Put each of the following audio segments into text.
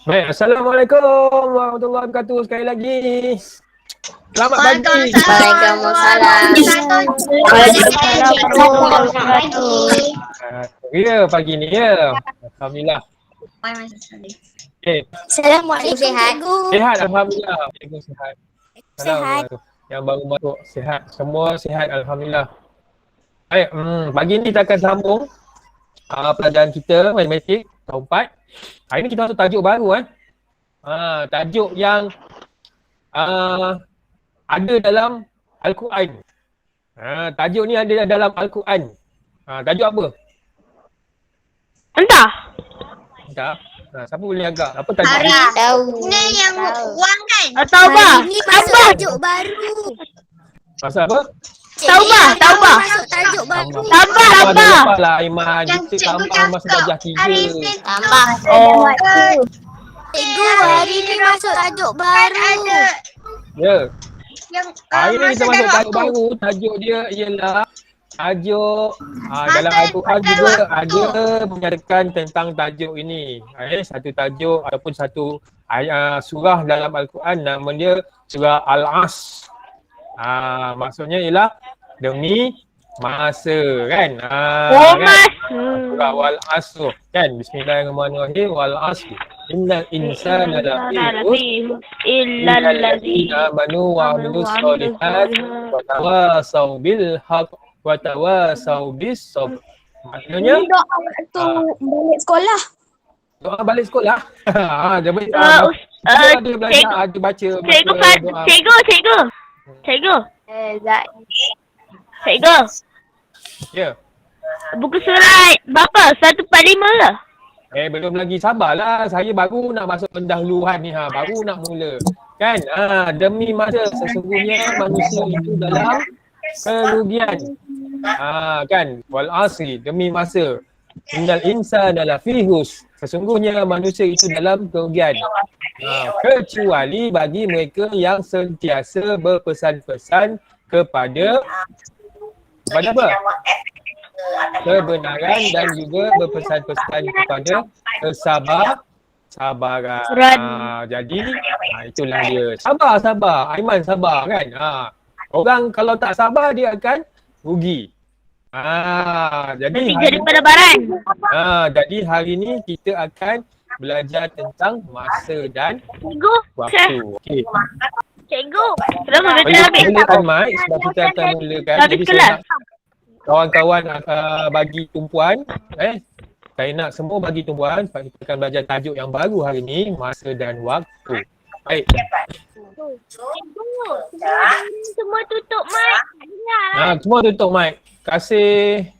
Baik, Assalamualaikum warahmatullahi wabarakatuh sekali lagi. Selamat pagi. Waalaikumsalam. Waalaikumsalam warahmatullahi wabarakatuh. Ya, pagi ni ya. Alhamdulillah. Okay. Assalamualaikum cikgu. Sihat Alhamdulillah. Cikgu sihat. Sihat. Yang baru masuk sihat. Semua sihat Alhamdulillah. Baik, pagi ni kita akan sambung pelajaran kita matematik tahun 4. Hari ni kita masuk tajuk baru tajuk yang ada dalam Al-Quran. Tajuk ni ada dalam Al-Quran. Tajuk apa? Entah. Siapa boleh agak? Apa tajuk? Tahu. Ini yang wang kan? Taubah. Ini masuk tajuk baru. Masa apa? Taubah. Masuk tajuk baru. Tambah. Lupa lah Aiman. Yang Kita cikgu tambah masa cakap darjah 3. hari Isnin Tambah. Oh. Cikgu, hari ni masuk tajuk baru. ada Ya. yang Hari ni kita masa masuk dan tajuk waktu. baru. Tajuk dia ialah tajuk dalam Masa Al-Quran dan juga waktu. ada menyatakan tentang tajuk ini. Satu tajuk ataupun satu surah dalam Al-Quran nama dia surah Al-As. Maksudnya ialah demi masa kan. Mas. Surah Wal Asr kan. Bismillahirrahmanirrahim. Wal Asr. Innal insana lafi khusr Illa illalladzina amanu wa amilus solihat wa tawasaw bil haqq wa tawasaw bis sabr. Maknanya Doa waktu balik sekolah. doa balik sekolah. Dia ada belajar, ada baca doa. Cikgu. Cikgu. Ya. Buku surat berapa? 145 ke? Belum lagi, sabarlah. Saya baru nak masuk pendahuluan ni baru nak mula. Kan? Demi masa sesungguhnya manusia itu dalam kerugian. Kan? Wal asri, demi masa. Innal insana lafi khusr. Sesungguhnya manusia itu dalam kerugian. Kecuali bagi mereka yang sentiasa berpesan-pesan kepada apa? Kebenaran dan juga berpesan-pesan kepada kesabaran. Jadi itulah dia. Sabar. Aiman sabar kan. Orang kalau tak sabar dia akan rugi. Jadi Jadi penebaran. jadi hari ni kita akan belajar tentang masa dan Cikgu. waktu. Okey. Cikgu. Kenapa betul habis? Mulakan mic sebab kita akan mulakan. Habis Jadi kelas. saya nak kawan-kawan bagi tumpuan. Saya nak semua bagi tumpuan sebab kita akan belajar tajuk yang baru hari ni, masa dan waktu. Baik. Cikgu. Semua tutup mic. Dengar. Semua tutup mic. Terima kasih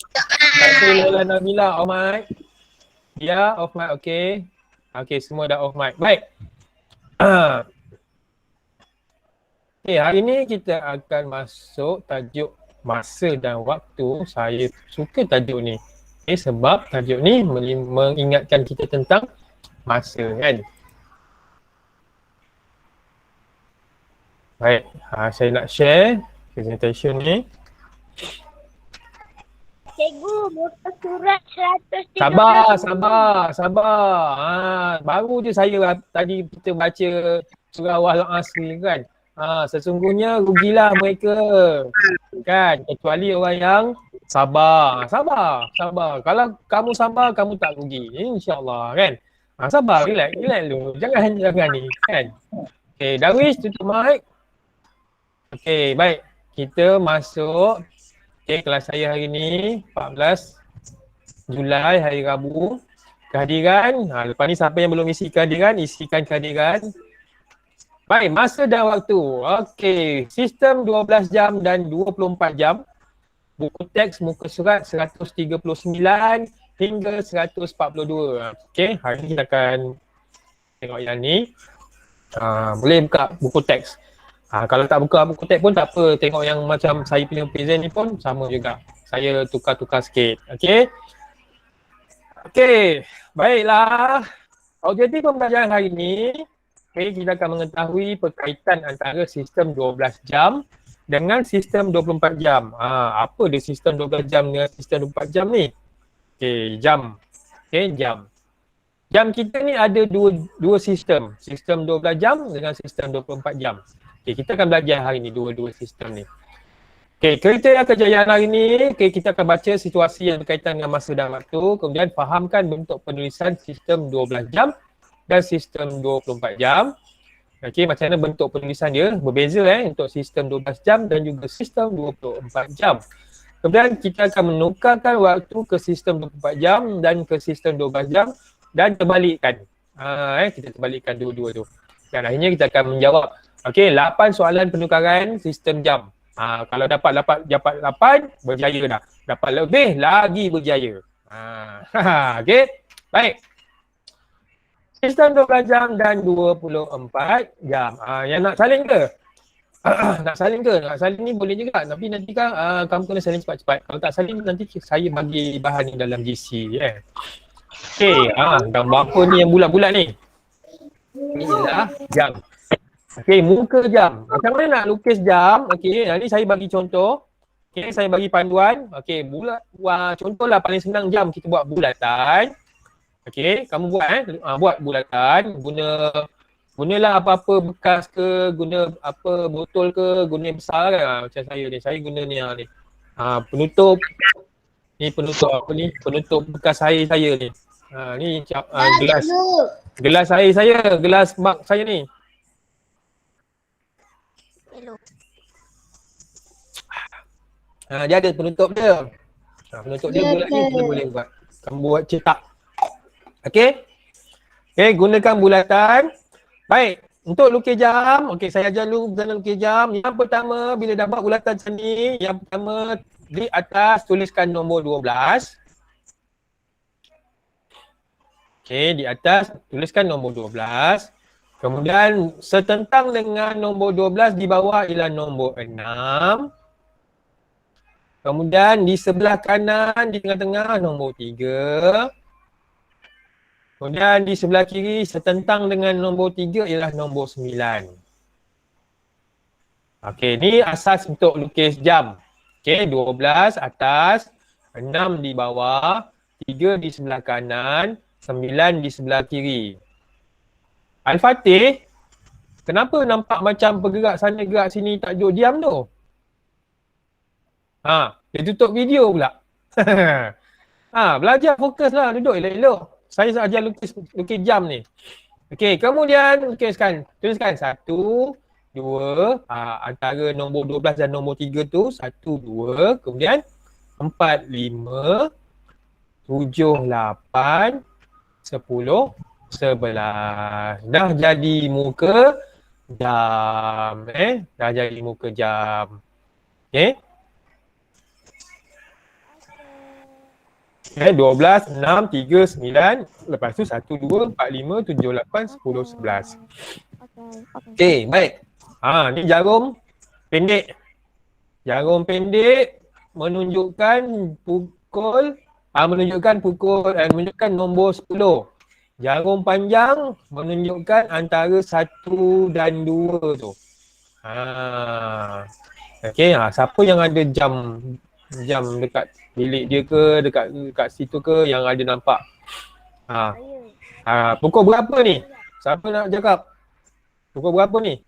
Lola Nabila, off mic. Ya, off mic, okey. Okey, semua dah off mic. Baik. Okay, hari ni kita akan masuk tajuk masa dan waktu. Saya suka tajuk ni. Sebab tajuk ni mengingatkan kita tentang masa kan. Baik, saya nak share presentation ni. Cikgu, buka surat 130. Sabar. Baru je saya tadi kita baca surah Wal Asr kan. Sesungguhnya rugilah mereka. Kan? Kecuali orang yang sabar. Kalau kamu sabar, kamu tak rugi. InsyaAllah kan. Sabar, relax dulu. Jangan ni kan. Okay, Darwish tutup mic. Okay, baik. Kita masuk kelas saya hari ni 14 Julai hari Rabu. Kehadiran. Lepas ni siapa yang belum isi kehadiran, isikan kehadiran. Baik, masa dan waktu. Okey, sistem 12 jam dan 24 jam. Buku teks muka surat 139 hingga 142. Okey, hari ni kita akan tengok yang ni. Boleh buka buku teks. Kalau tak buka buku teks pun tak apa. Tengok yang macam saya punya present ni pun sama juga. Saya tukar-tukar sikit. Okey. Okey, baiklah. Objektif pembelajaran hari ni, kita akan mengetahui perkaitan antara sistem 12 jam dengan sistem 24 jam. Apa dia sistem 12 jam dengan sistem 24 jam ni? Jam. Jam. jam kita ni ada dua sistem. Sistem 12 jam dengan sistem 24 jam. Okay, kita akan belajar hari ni dua sistem ni. Okay, kita akan belajar hari ni, kita akan baca situasi yang berkaitan dengan masa dan waktu, kemudian fahamkan bentuk penulisan sistem 12 jam dan sistem 24 jam. Okay, macam mana bentuk penulisan dia berbeza untuk sistem 12 jam dan juga sistem 24 jam. Kemudian kita akan menukarkan waktu ke sistem 24 jam dan ke sistem 12 jam dan terbalikkan. Kita terbalikkan dua-dua tu. Dan akhirnya kita akan menjawab 8 soalan penukaran sistem jam. Kalau dapat 8, berjaya dah. Dapat lebih lagi berjaya. Okey. Baik. Sistem 12 jam dan 24 jam. Yang nak salin ke? Nak salin ke? Nak salin ni boleh juga. Tapi nanti kan kamu kena salin cepat-cepat. Kalau tak salin nanti saya bagi bahan ni dalam GC. Okey. Gambar apa ni yang bulat-bulat ni? Inilah jam. Okey, muka jam. Macam mana nak lukis jam? Okey, ni saya bagi contoh. Okey, saya bagi panduan. Okey, contohlah paling senang jam kita buat bulatan. Okey, kamu buat buat bulatan, gunalah apa-apa bekas ke, guna apa botol ke, guna yang besar kan. Macam saya ni, saya guna ni ni. Penutup. Ni penutup apa ni? Penutup bekas air saya ni. Ni gelas air saya, gelas mug saya ni. Dia ada penutup dia. Penutup dia bulat ni kita boleh buat. Kamu buat cetak. Okey. Okey, gunakan bulatan. Baik, untuk lukis jam, okey saya ajar dulu cara lukis jam. Yang pertama, bila dapat bulatan macam ni, yang pertama di atas tuliskan nombor 12. Okey, di atas tuliskan nombor 12. Kemudian setentang dengan nombor 12 di bawah ialah nombor 6. Kemudian di sebelah kanan, di tengah-tengah nombor 3. Kemudian di sebelah kiri setentang dengan nombor 3 ialah nombor 9. Okey, ni asas untuk lukis jam. Okey, 12 atas, 6 di bawah, 3 di sebelah kanan, 9 di sebelah kiri. Al-Fatih, kenapa nampak macam bergerak sana gerak sini tak duduk diam tu? Dia tutup video pula. Belajar fokuslah, duduk elok-elok. Saya ajar lukis jam ni. Okey, kemudian tuliskan 1, 2, antara nombor 12 dan nombor 3 tu 1, 2, kemudian 4, 5, 7, 8, 10, 11. Dah jadi muka jam. Dah jadi muka jam. Okey. 12, 6, 3, 9, lepas tu 1, 2, 4, 5, 7, 8, 10, 11. Okey, baik. Ni jarum pendek. Jarum pendek menunjukkan pukul, menunjukkan nombor 10. Jarum panjang menunjukkan antara 1 dan 2 tu. Okey, siapa yang ada jam dekat bilik dia ke, dekat situ ke yang ada nampak? Pukul berapa ni? Siapa nak cakap? Pukul berapa ni?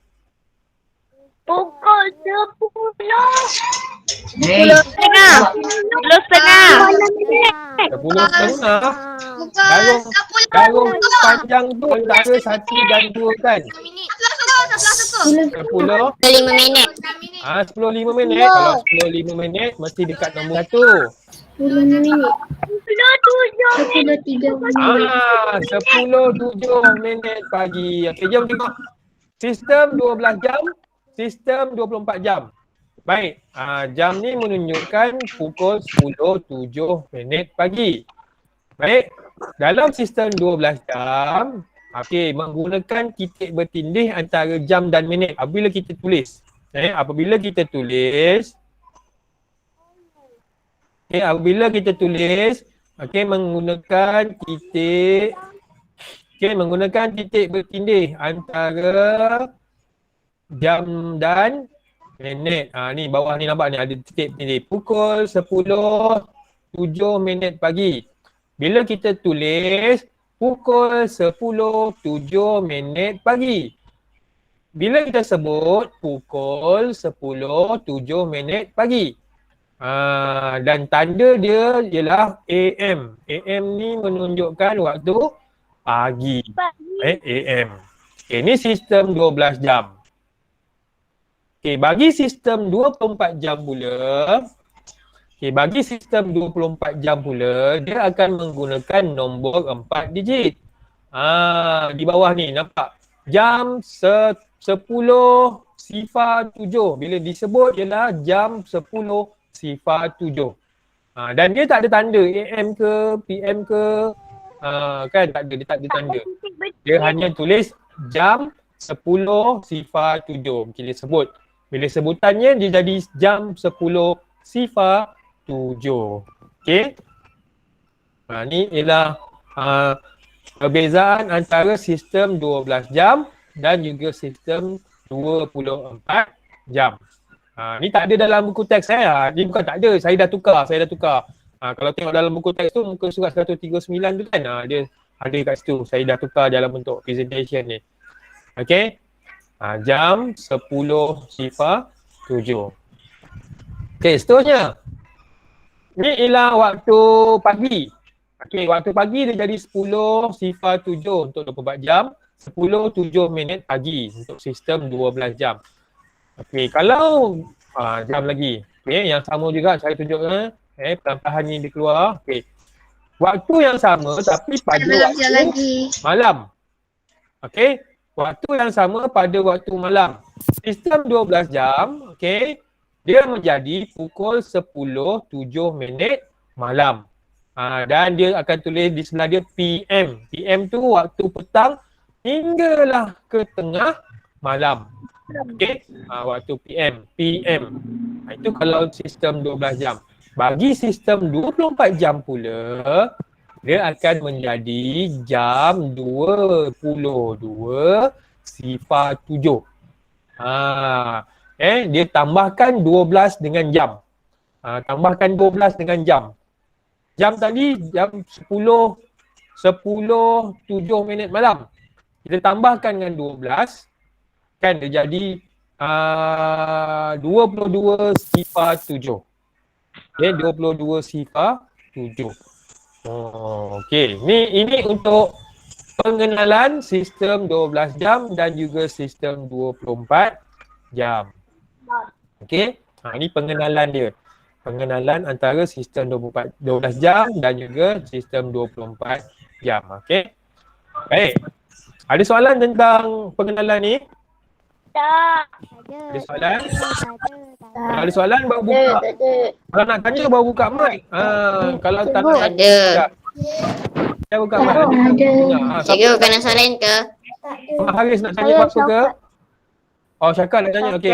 Pukul 10. 10.30. 10.30. Jarum panjang tu antara 1 dan 2 kan? 10 5 minit. 10 5 minit. Kalau 10 5 minit mesti dekat nombor 1. 10 minit. 10.7. 10 7 minit pagi. Okey, jom tengok. Sistem 12 jam, sistem 24 jam. Baik, jam ni menunjukkan pukul 10.07 minit pagi. Baik, dalam sistem 12 jam, menggunakan titik bertindih antara jam dan minit apabila kita tulis. Apabila kita tulis, menggunakan titik bertindih antara jam dan minit. Ni bawah ni nampak ni ada titik bertindih. Pukul 10.07 minit pagi. Bila kita tulis, pukul 10.07 pagi. Bila kita sebut pukul 10.07 pagi. Dan tanda dia ialah AM. AM ni menunjukkan waktu pagi. AM. Okay, ni sistem 12 jam. Okay, bagi sistem 24 jam pula, bagi sistem 24 jam pula, dia akan menggunakan nombor 4 digit. Di bawah ni nampak jam 10:07. Bila disebut ialah jam 10:07. Dan dia tak ada tanda AM ke PM ke, kan tak ada, dia tak ada tanda. Dia hanya tulis jam 10:07. Bila sebut, bila sebutannya dia jadi jam 10:07. Okey. Ni ialah perbezaan antara sistem 12 jam dan juga sistem 24 jam. Ni tak ada dalam buku teks saya. Ni bukan tak ada, saya dah tukar. Kalau tengok dalam buku teks tu, muka surat 139 tu kan, dia ada kat situ. Saya dah tukar dalam bentuk presentation ni. Okey. Jam 10:07. Okey, seterusnya. Ni ialah waktu pagi. Okey, waktu pagi dia jadi 10:07 untuk 24 jam. 10:07 pagi untuk sistem 12 jam. Okey, kalau jam lagi. Okey, yang sama juga saya tunjukkan. Perlahan ni dia keluar. Okey. Waktu yang sama tapi pada waktu malam. Okey, waktu yang sama pada waktu malam. Sistem 12 jam, okey, dia menjadi pukul 10:07 malam. Dan dia akan tulis di sebelah dia PM. PM tu waktu petang hinggalah ke tengah malam. Okey, waktu PM. Itu kalau sistem 12 jam. Bagi sistem 24 jam pula, dia akan menjadi jam 22:07. Dia tambahkan 12 dengan jam. Tambahkan 12 dengan jam. Jam tadi jam 10:07 malam. Kita tambahkan dengan 12, kan dia jadi 22:07. Okay, 22:07. Okey, ini untuk pengenalan sistem 12 jam dan juga sistem 24 jam. Okey, ini pengenalan dia. Pengenalan antara sistem 12 jam dan juga sistem 24 jam. Okey. Baik. Ada soalan tentang pengenalan ni? Tak. Ada soalan? Kalau ada soalan baru buka. Kalau nak tanya baru buka mic. Kalau tak nak Ada. saya buka mic. Cikgu kena salin ke? Mak Haris nak tanya apa ke? Oh, Syakar nak tanya. Okey.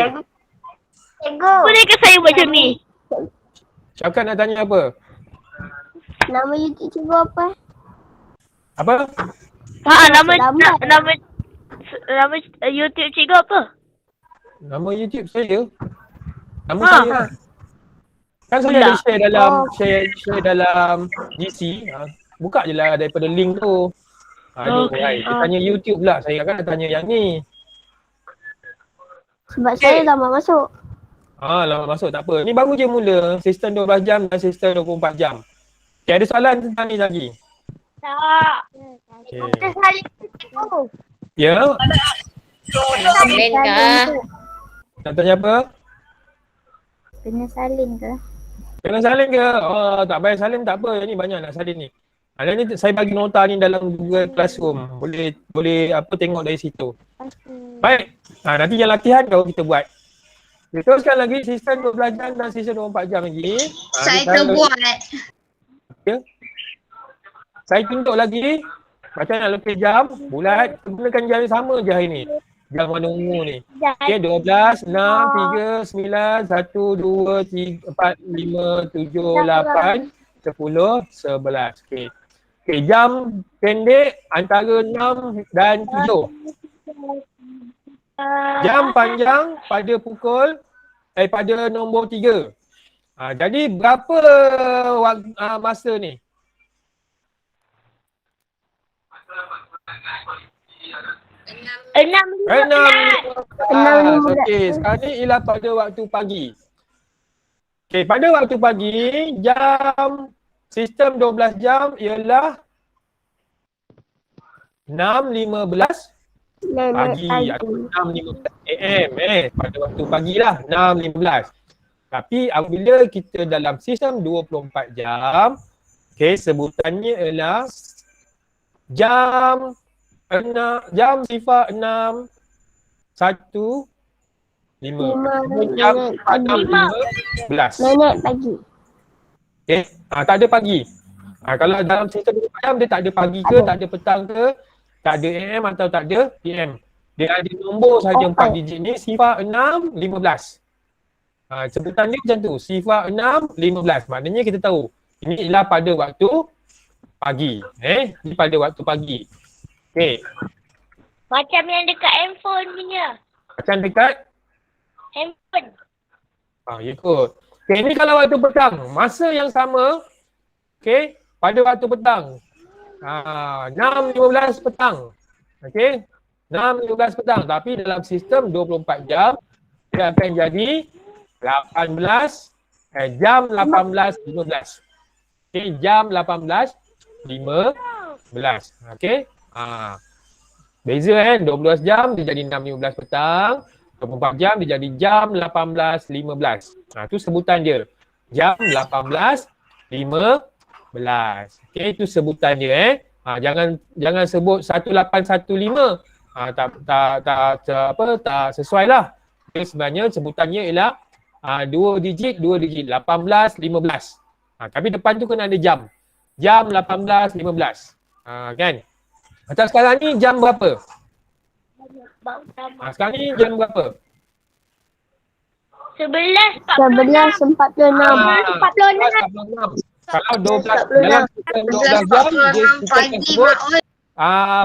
Cikgu. Boleh ke saya buat macam ni? Syakar nak tanya apa? Nama YouTube cikgu apa? Apa? Nama YouTube cikgu apa? Nama YouTube saya. Nama saya. Kan saya ada share dalam GC. Buka je lah daripada link tu. Dia tanya YouTube pula. Saya kan nak tanya yang ni. Sebab saya lama masuk. Lama masuk tak apa. Ni baru je mula. Sistem 12 jam dan sistem 24 jam. Okay, ada soalan tentang ni lagi? Tak. Okay. Kena salin ke cikgu? Ya? Salin ke? Nak tanya apa? Kena salin ke? Kena salin ke? Tak payah salin tak apa. Yang ni banyak nak salin ni. Ada ni saya bagi nota ni dalam Google Classroom. Boleh apa tengok dari situ. Baik. Nanti yang latihan kalau kita buat. Kita teruskan lagi sistem 12 jam dan sistem 24 jam lagi. Saya terbuat. Ya. Saya tunjuk lagi macam nak lukis jam bulat. Gunakan jam yang sama je hari ni. Jam warna ungu ni. Okey, 12, 6, 3, 9, 1, 2, 3, 4, 5, 7, 8, 10, 11. Okey. Okey, jam pendek antara 6 dan 7. Jam panjang pada pada nombor 3. Jadi berapa masa ni? 6.15. Okey, sekarang ni ialah pada waktu pagi. Okey, pada waktu pagi, jam sistem 12 jam ialah 6.15 pagi atau 6.15 AM pada waktu pagilah 6.15. Tapi apabila kita dalam sistem 24 jam, okey, sebutannya ialah jam 6, jam 6.1 5. Jam 6.15. Minit pagi. Okay. Tak ada pagi. Kalau dalam sistem 24 jam dia tak ada pagi ke, tak ada petang ke, tak ada AM atau tak ada PM. Dia ada nombor saja 4 digit ni, sifar 6, 15. Sebutan dia macam tu, sifar 6, 15. Maknanya kita tahu ini ialah pada waktu pagi. Ini pada waktu pagi. Okay. Macam yang dekat handphone punya. Macam dekat? Handphone. Ya kot. Okay, ini kalau waktu petang. Masa yang sama, okay, pada waktu petang. 6.15 petang. Okay. 6.15 petang. Tapi dalam sistem 24 jam, dia akan jadi jam 18.15. Okay, jam 18.15. Okay. Beza 12 jam dia jadi 6.15 petang. 24 jam dia jadi jam 18.15. Tu sebutan dia. Jam 18.15. Okay, itu sebutan dia jangan sebut 1815. Tak sesuai lah. Okay, sebenarnya sebutannya ialah 2 digit 18.15. Tapi depan tu kena ada jam. Jam 18.15. Kan? Macam sekarang ni jam berapa? Sekarang ni jam berapa? 11.46. 11.46. Kalau 12 dalam 12 jam dia kita akan sebut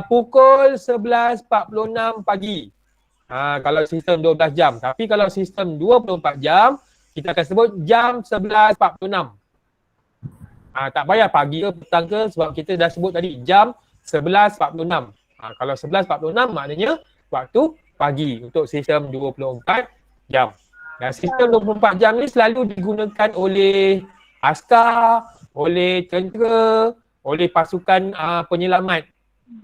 pukul 11.46 pagi. Kalau sistem 12 jam. Tapi kalau sistem 24 jam, kita akan sebut jam 11.46. Tak payah pagi ke petang ke sebab kita dah sebut tadi jam 11.46. Kalau 11.46 maknanya waktu pagi untuk sistem 24 jam. Dan sistem 24 jam ni selalu digunakan oleh askar, oleh tentera, oleh pasukan penyelamat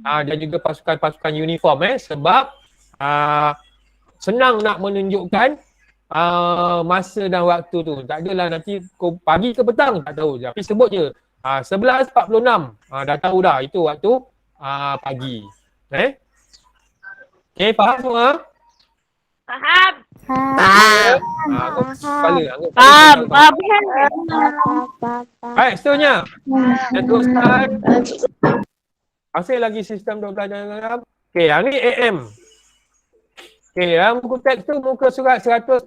dan juga pasukan-pasukan uniform sebab senang nak menunjukkan masa dan waktu tu. Tak adalah nanti pagi ke petang tak tahu. Tapi sebut je 11.46 dah tahu dah itu waktu pagi. Okay, faham semua? Faham. Faham. Baik, seterusnya. Kita teruskan. Masih lagi sistem 12 jam. Okay, yang ni AM. Okay, dalam buku teks tu muka surat 140.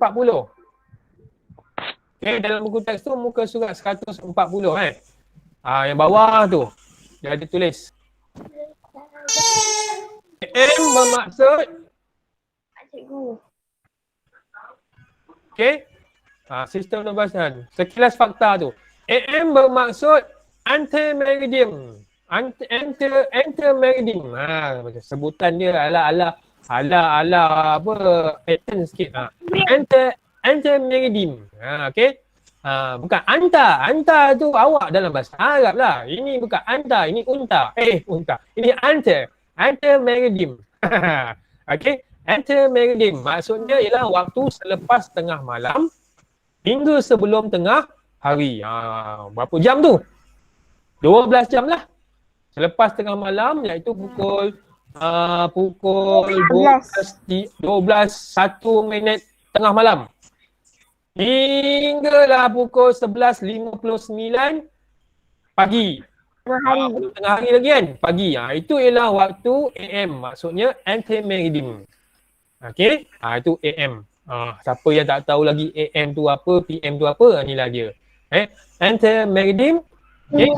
Okay, dalam buku teks tu muka surat 140 yang bawah tu. Dia ada tulis. AM bermaksud okay. Sistem 12 kan. Sekilas fakta tu. AM bermaksud anti-meridium. Anti-meridium. Sebutan dia ala apa pattern sikit. Anti-meridium. Okay. Bukan anta. Anta tu awak dalam bahasa Arab lah. Ini bukan anta, ini unta. Unta. Ini anti-meridium. Okay. Anti-meridium maksudnya ialah waktu selepas tengah malam hingga sebelum tengah hari. Berapa jam tu? 12 jam lah. Selepas tengah malam iaitu pukul 12.1 minit tengah malam. Hinggalah pukul 11.59 pagi. Tengah hari lagi kan? Pagi. Itu ialah waktu AM. Maksudnya anti-meridium. Okay. Itu AM. Siapa yang tak tahu lagi AM tu apa, PM tu apa, inilah dia. Anti-meridium. Okay.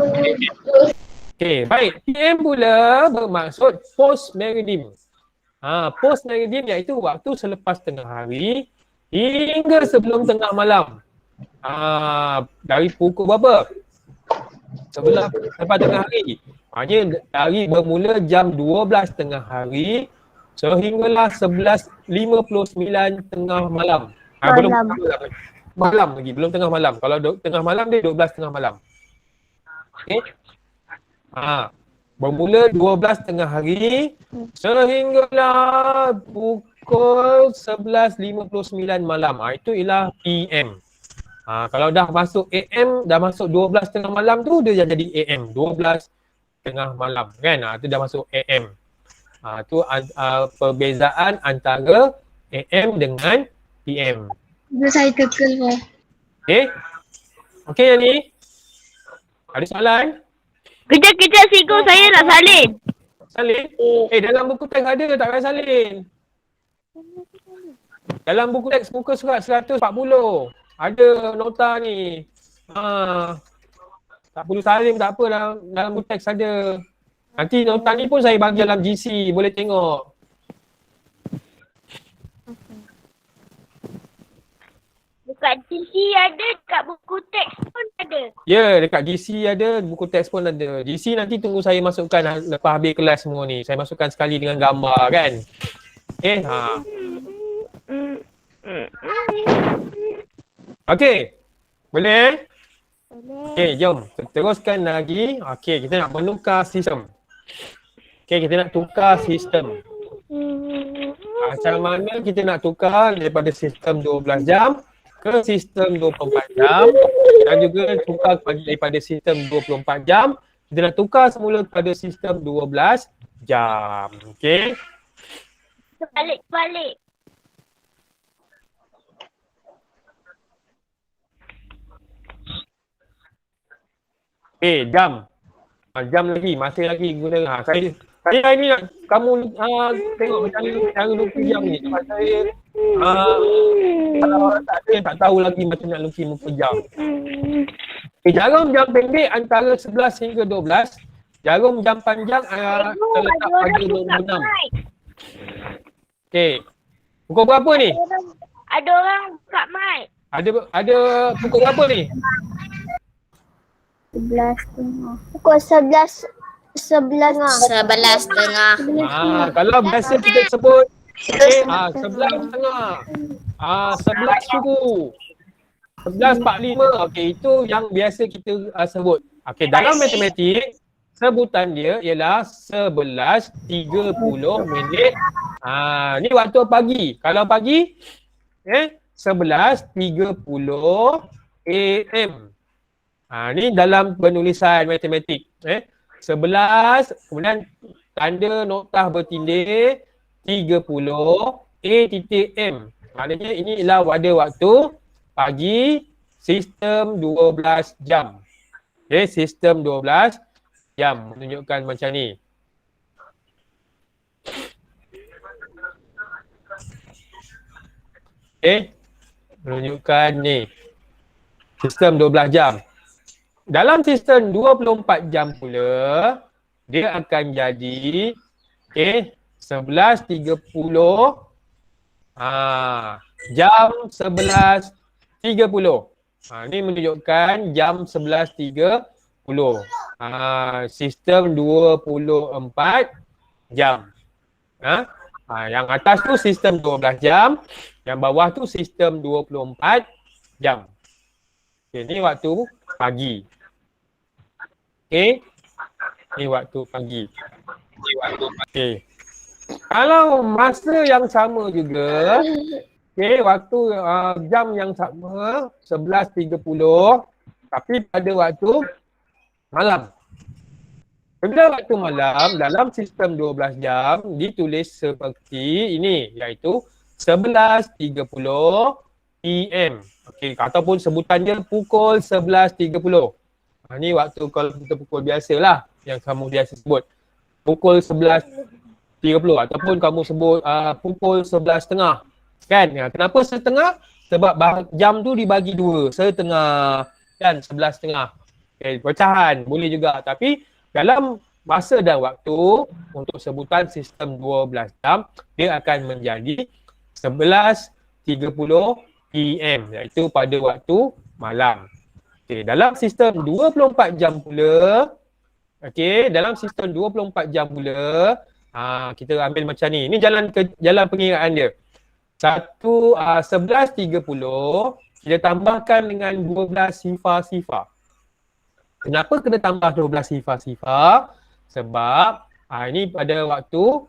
Okay, baik. PM pula bermaksud post-meridium. Post-meridium iaitu waktu selepas tengah hari hingga sebelum tengah malam. Dari pukul berapa? Selepas tengah hari. Maknanya dari bermula jam 12 tengah hari sehinggalah 11.59 tengah malam. Belum Malam. tengah malam. Malam lagi, belum tengah malam. Kalau tengah malam dia 12 tengah malam. Okey. Bermula 12 tengah hari sehinggalah pukul 11.59 malam. Itu ialah PM. Kalau dah masuk AM, dah masuk 12 tengah malam tu dia jadi AM. 12 tengah malam kan. Itu dah masuk AM. Tu perbezaan antara AM dengan PM. Saya tekel. Okey yang ni? Ada soalan? Kejap Cikgu, saya nak salin. Salin? Dalam buku teks ada tak payah salin? Dalam buku teks muka surat 140 ada nota ni. Tak perlu salin tak apa, dalam buku teks ada. Nanti nota ni pun saya bagi dalam GC, boleh tengok. Dekat TC ada, dekat buku teks pun ada. Ya, dekat GC ada, buku teks pun ada. GC nanti tunggu saya masukkan lepas habis kelas semua ni. Saya masukkan sekali dengan gambar kan. Okey. Boleh? Okey, jom. Teruskan lagi. Okey, kita nak menukar sistem. Okey, kita nak tukar sistem. Macam mana kita nak tukar daripada sistem 12 jam ke sistem 24 jam dan juga tukar daripada sistem 24 jam kita nak tukar semula kepada sistem 12 jam. Okey. Balik. Jam. Jam lagi, masih lagi guna. Saya hari ni nak kamu tengok macam mana cara lukis jam ni. Sebab saya kalau tak ada yang tak tahu lagi macam nak lukis muka jam. Jarum jam pendek antara 11 hingga 12. Jarum jam panjang terletak pada nombor 6. Okey. Pukul berapa ni? Ada orang buka mic. Ada pukul berapa ni? 11.30. Pukul 11.30. 11.30. Kalau biasa kita sebut 11.30. 11 suku. 11.45. Okey, itu yang biasa kita sebut. Okey, dalam matematik sebutan dia ialah 11.30 minit. Ni waktu pagi. Kalau pagi 11.30 AM. Ni dalam penulisan matematik. 11, kemudian tanda noktah bertindih 30 A.M. Maknanya ini ialah pada waktu pagi sistem 12 jam. Sistem 12 jam menunjukkan macam ni. Menunjukkan ni. Sistem 12 jam. Dalam sistem 24 jam pula, dia akan jadi 11.30 jam 11.30. Ni menunjukkan jam 11.30. Sistem 24 jam. Yang atas tu sistem 12 jam, yang bawah tu sistem 24 jam. Ni waktu pagi. Ni waktu pagi. Kalau masa yang sama juga, waktu jam yang sama 11.30 tapi pada waktu malam. Pada waktu malam dalam sistem 12 jam ditulis seperti ini, iaitu 11.30 PM. Ataupun sebutan dia pukul 11.30. Ni waktu kalau kita pukul biasalah yang kamu biasa sebut. Pukul 11.30 ataupun kamu sebut pukul 11.30. Kan? Kenapa setengah? Sebab jam tu dibagi dua. Setengah kan 11.30. Pecahan boleh juga. Tapi dalam masa dan waktu untuk sebutan sistem 12 jam dia akan menjadi 11.30 PM iaitu pada waktu malam. Dalam sistem 24 jam pula, dalam sistem 24 jam pula Kita ambil macam ni. Ini jalan pengiraan dia. 11.30 kita tambahkan dengan 12 sifar-sifar. Kenapa kena tambah 12 sifar-sifar? Sebab ini pada waktu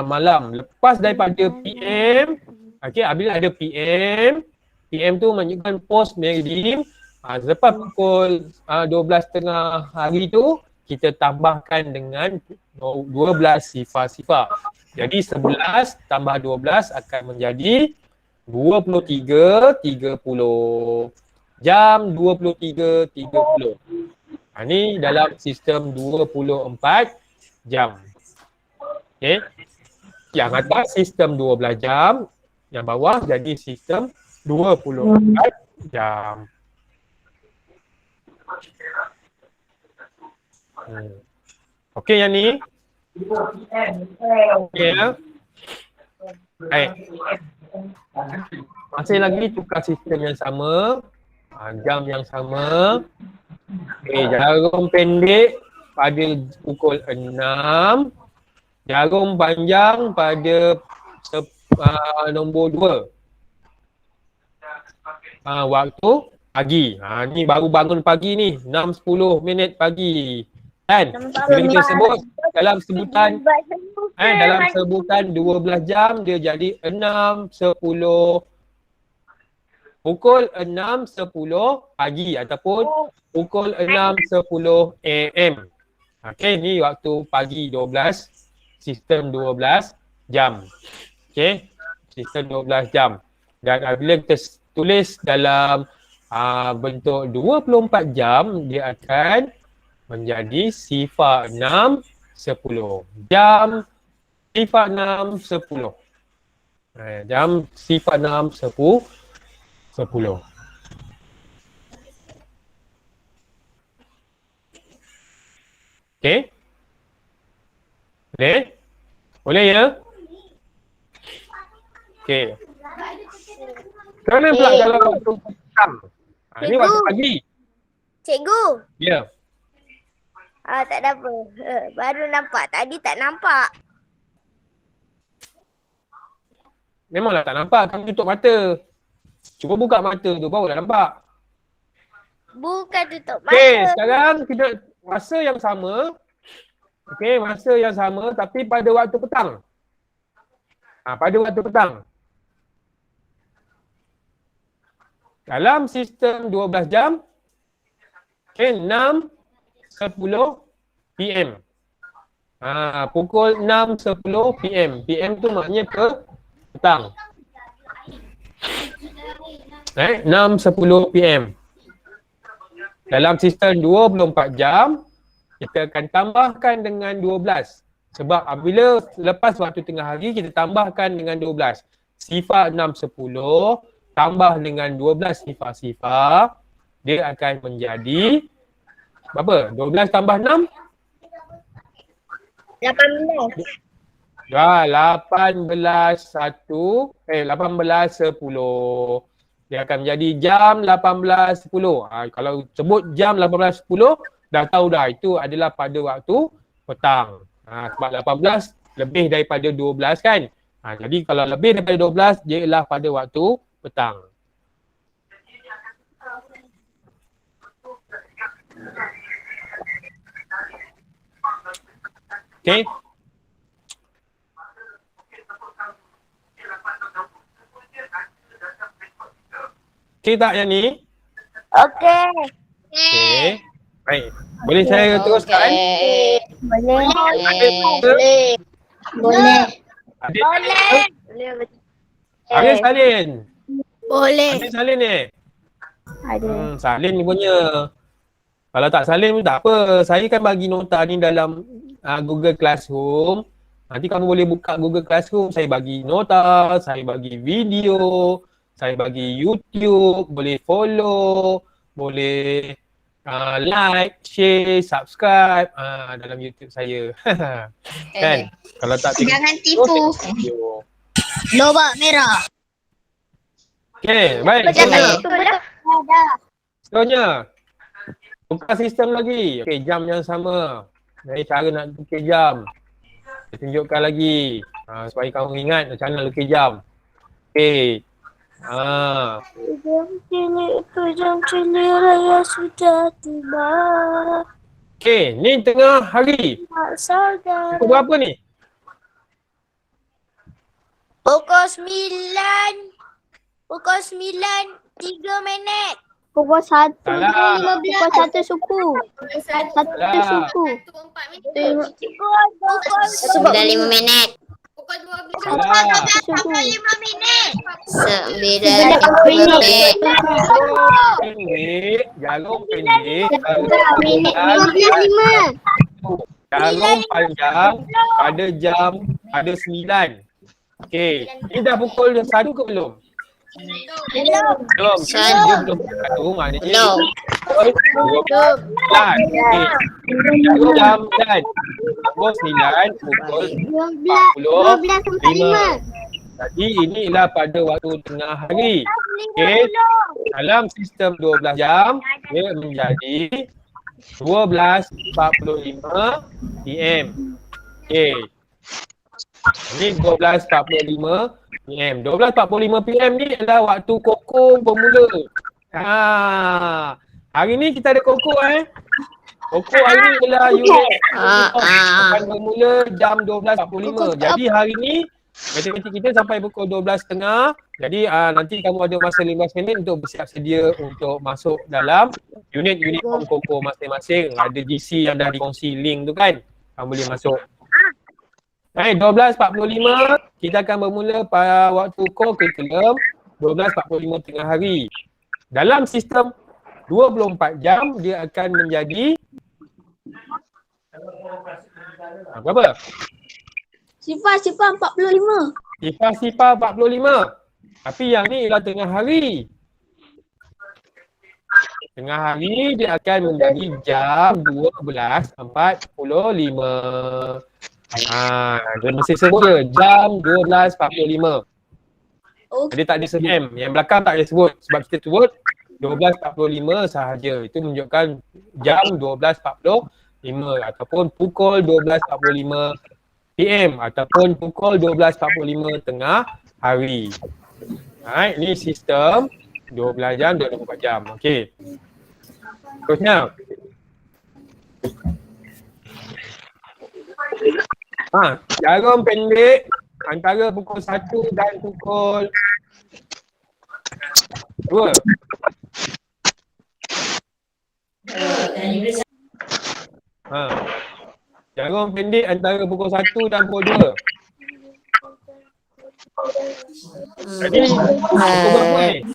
malam. Lepas daripada PM, apabila ada PM tu menunjukkan post meridian. Selepas pukul 12.30 hari tu, kita tambahkan dengan 12 sifar-sifar. Jadi 11 tambah 12 akan menjadi 23.30. Jam 23.30. Ini dalam sistem 24 jam. Okay. Yang atas sistem 12 jam, yang bawah jadi sistem 24 jam. Okey yang ni? Okey ya? Baik. Masih lagi tukar sistem yang sama. Jam yang sama. Okey, jarum pendek pada pukul 6. Jarum panjang pada nombor 2. Waktu pagi. Ni baru bangun pagi ni. 6:10 minit pagi. Kan? Bila kita sebut dalam sebutan 12 jam dia jadi 6:10 pukul 6:10 pagi ataupun pukul 6:10 AM. Okey, ni waktu pagi 12, sistem 12 jam. Okey, sistem 12 jam. Dan bila kita tulis dalam bentuk 24 jam, dia akan menjadi sifar 6, 10. Jam sifar 6, 10. Jam sifar 6, 10. Okey? Boleh? Boleh ya? Okey. Kerana pula dalam waktu petang. Ini waktu pagi. Cikgu. Ya. Tak ada apa. Baru nampak. Tadi tak nampak. Memanglah tak nampak. Kamu tutup mata. Cuba buka mata tu baru dah nampak. Bukan tutup mata. Okey, sekarang kita masa yang sama. Okey, masa yang sama tapi pada waktu petang. Pada waktu petang. Dalam sistem 12 jam. Okey, 6:10 PM. Pukul 6:10 PM. PM tu maknanya petang. 6:10 PM. Dalam sistem 24 jam, kita akan tambahkan dengan 12. Sebab apabila lepas waktu tengah hari, kita tambahkan dengan 12. Sifar 6:10 tambah dengan 12 sifar-sifar, dia akan menjadi berapa? 12 tambah 6? 18. 18:10. Dia akan menjadi jam 18:10. Kalau sebut jam 18:10, dah tahu dah itu adalah pada waktu petang. Sebab 18 lebih daripada 12 kan. Jadi kalau lebih daripada 12, dia ialah pada waktu petang. Okey. Okey tak yang ni? Okey. Okey. Baik. Boleh saya teruskan? Boleh. Boleh. Boleh. Boleh. Ada salin. Boleh. Ada salin ni? Ada. Salin ni punya. Kalau tak salin pun tak apa. Saya kan bagi nota ni dalam Google Classroom. Nanti kamu boleh buka Google Classroom. Saya bagi nota, saya bagi video, saya bagi YouTube, boleh follow, boleh like, share, subscribe dalam YouTube saya. Kan? Kalau tak Jangan tipu. video. Lobak merah. Okay, baik. Seterusnya. Tukar sistem lagi. Okay, jam yang sama. Jadi cara nak tukar jam. Saya tunjukkan lagi. Supaya kamu ingat macam mana lukis jam. Okey. Jam cilik raya sudah tiba. Okey, ni tengah hari. Tak saudara. Pukul berapa ni? Pukul 9. Pukul 9:03. Pukul 1. Salah. Pukul 1 suku. 1 Salah. suku. Pukul 9:05. Salah. Suku. 9:05. Pendek, jarum pendek. 15:05. Jarum panjang pada jam ada 9. Okey, ni dah pukul 1 ke belum? Belum. Dia belum pukul 1 maknanya. Belum. Okey. Jarum jam 9. Pukul 9, pukul 40. Jadi inilah pada waktu tengah hari. Okey. Dalam sistem 12 jam, dia menjadi 12:45 PM. Okey. Ini 12:45 PM. 12:45 PM ni adalah waktu kokong bermula. Hari ni kita ada kokong Kokong hari ni adalah unit akan bermula jam 12:45. Jadi hari ni matematik kita sampai pukul 12.30. Jadi nanti kamu ada masa 15 minit untuk bersiap sedia untuk masuk dalam unit-unit kokong masing-masing. Ada GC yang dah dikongsi link tu kan. Kamu boleh masuk. 12:45 kita akan bermula pada waktu core curriculum 12:45 tengah hari. Dalam sistem 24 jam dia akan menjadi berapa? Sifar 45. Sifar 45. Tapi yang ni ialah tengah hari. Tengah hari dia akan menjadi jam 12:45. Dia masih sedia jam 12:45. Dia tak ada sebut. Yang belakang tak ada sebut sebab kita sebut 12:45 sahaja. Itu menunjukkan jam 12:45 ataupun pukul 12:45 PM ataupun pukul 12:45 tengah hari. Alright, ini sistem 12 jam, 24 jam. Okey. Terusnya. Jarum pendek antara pukul 1 dan pukul 2. Jarum pendek antara pukul 1 dan pukul 2. Jadi pukul berapa ni?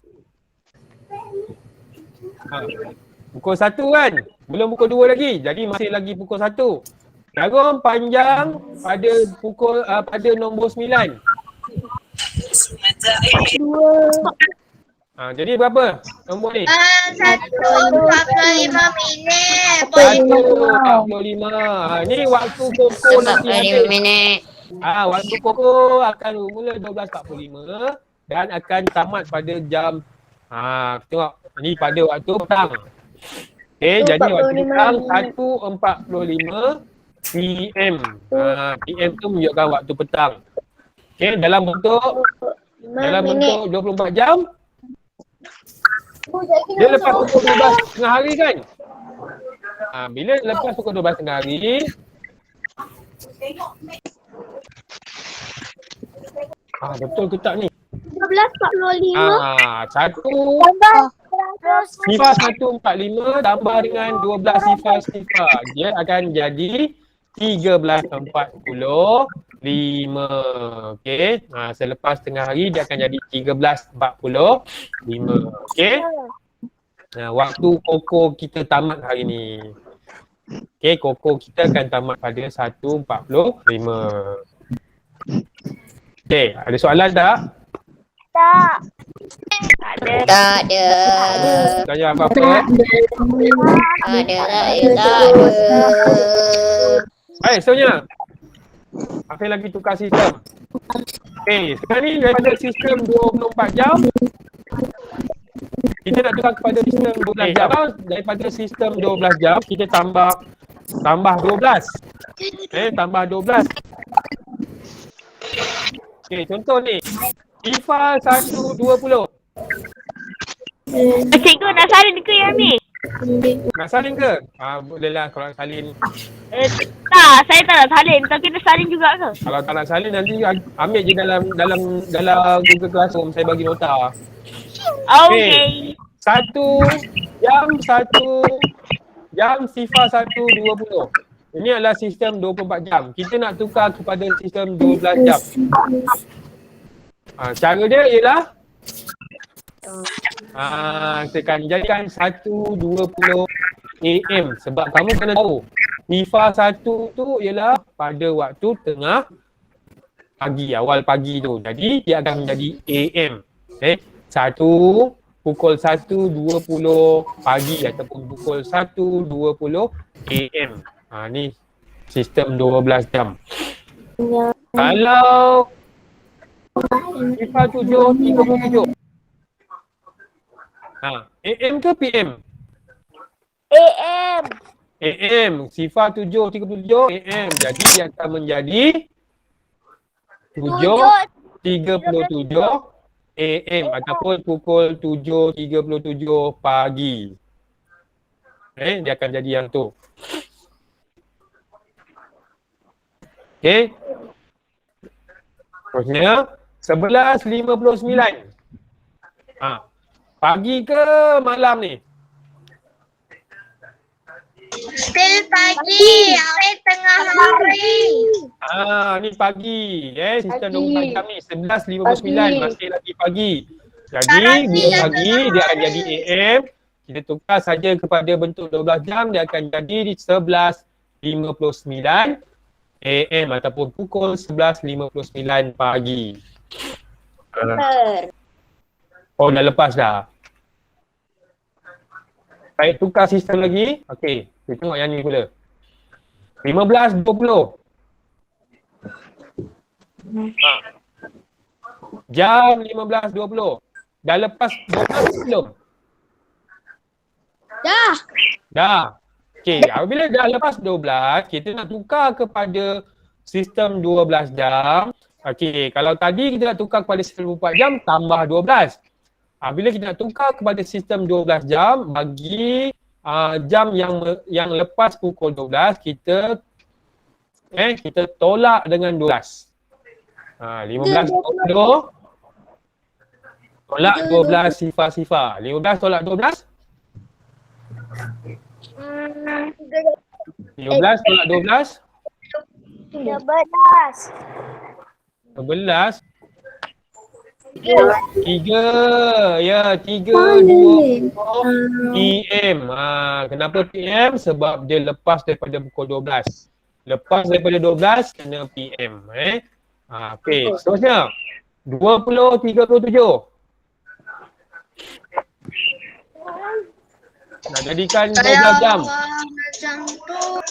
Pukul 1 kan? Belum pukul 2 lagi. Jadi masih lagi pukul 1. Jarum panjang pada pukul pada nombor 9. 2. Jadi berapa nombor ni? 1:45 minit. 1:45. Ni waktu kokok nanti ada. Waktu kokok akan bermula 12:45 dan akan tamat pada jam tengok ni pada waktu petang. Okey, jadi waktu petang 1:45 PM. PM tu menunjukkan waktu petang. Okey, dalam bentuk 24 jam. Dia lepas pukul 12 tengah hari kan? Bila lepas pukul 12 tengah hari, betul ke tak ni? 12:45. Sifar 1:45 tambah dengan 12 sifar. Dia akan jadi 13:45. Okey. Selepas tengah hari dia akan jadi 13:45. Okey. Waktu koko kita tamat hari ni. Okey, koko kita akan tamat pada 1:45. Okey, ada soalan tak? Tak ada. Tanya apa-apa? Baik, seterusnya. Akhir lagi tukar sistem. Okey, sekarang ni daripada sistem 24 jam kita nak tukar kepada sistem 12 jam. Daripada sistem 12 jam kita tambah 12. Tambah 12. Okey, contoh ni. FIFA 120. Cikgu nak salin ke yang ni? Nak salin ke? Bolehlah kalau nak salin. Tak, saya tak nak salin. Tapi nak salin juga ke? Kalau tak nak salin nanti ambil je dalam Google Classroom, saya bagi nota. Okay. Satu jam FIFA 120. Ini adalah sistem 24 jam. Kita nak tukar kepada sistem 12 jam. Cara dia ialah kita akan jadikan 1.20 AM sebab kamu kena tahu FIFA 1 tu ialah pada waktu tengah pagi, awal pagi tu. Jadi dia akan menjadi AM. Okay. Pukul 1.20 pagi ataupun pukul 1.20 AM. Ni sistem 12 jam. Kalau FIFA 7.37. AM ke PM? AM. AM. FIFA 7.37 AM. Jadi dia akan menjadi 7.37 AM ataupun pukul 7.37 pagi. Dia akan jadi yang tu. Okay. Terusnya 11.59. Pagi ke malam ni? Still pagi. Awet tengah hari. Ni pagi. Sistem 24 jam ni 11.59 masih lagi pagi. Jadi bila pagi dia akan jadi AM. Kita tukar saja kepada bentuk 12 jam, dia akan jadi 11.59 AM ataupun pukul 11.59 pagi. Dah lepas dah. Baik, tukar sistem lagi. Okey, kita tengok yang ni pula. 15.20. Jam 15.20. Dah lepas 12 belum? Dah. Okey, apabila dah lepas 12, kita nak tukar kepada sistem 12 jam. Okey, kalau tadi kita nak tukar kepada sistem 24 jam, tambah 12. Bila kita nak tukar kepada sistem 12 jam, bagi jam yang lepas pukul 12, kita tolak dengan 12. 15.20 tolak 12 sifar. 15 tolak 12? 15 tolak 12? 11. 3. Ya, 3.20 PM. Kenapa PM? Sebab dia lepas daripada pukul 12. Lepas daripada 12 kena PM. Okey, seterusnya 20.37. Nak jadikan 12 jam. Macam tu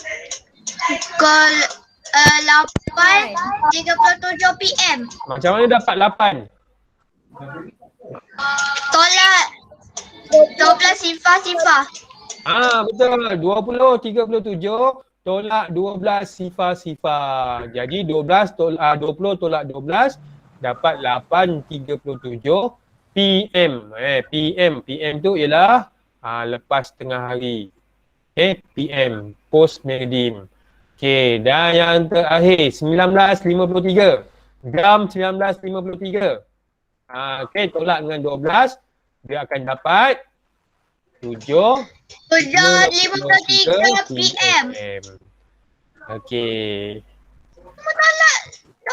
pukul 8.37 PM. Macam mana dapat 8? Tolak 12 sifar. Betul. 20.37 tolak 12 sifar. Jadi 20 tolak 12 dapat 8.37 PM. PM tu ialah lepas tengah hari. PM, post meridian. Okey, dan yang terakhir 19.53. Jam 19.53. Okey, tolak dengan 12, dia akan dapat 7.53 PM. Okey.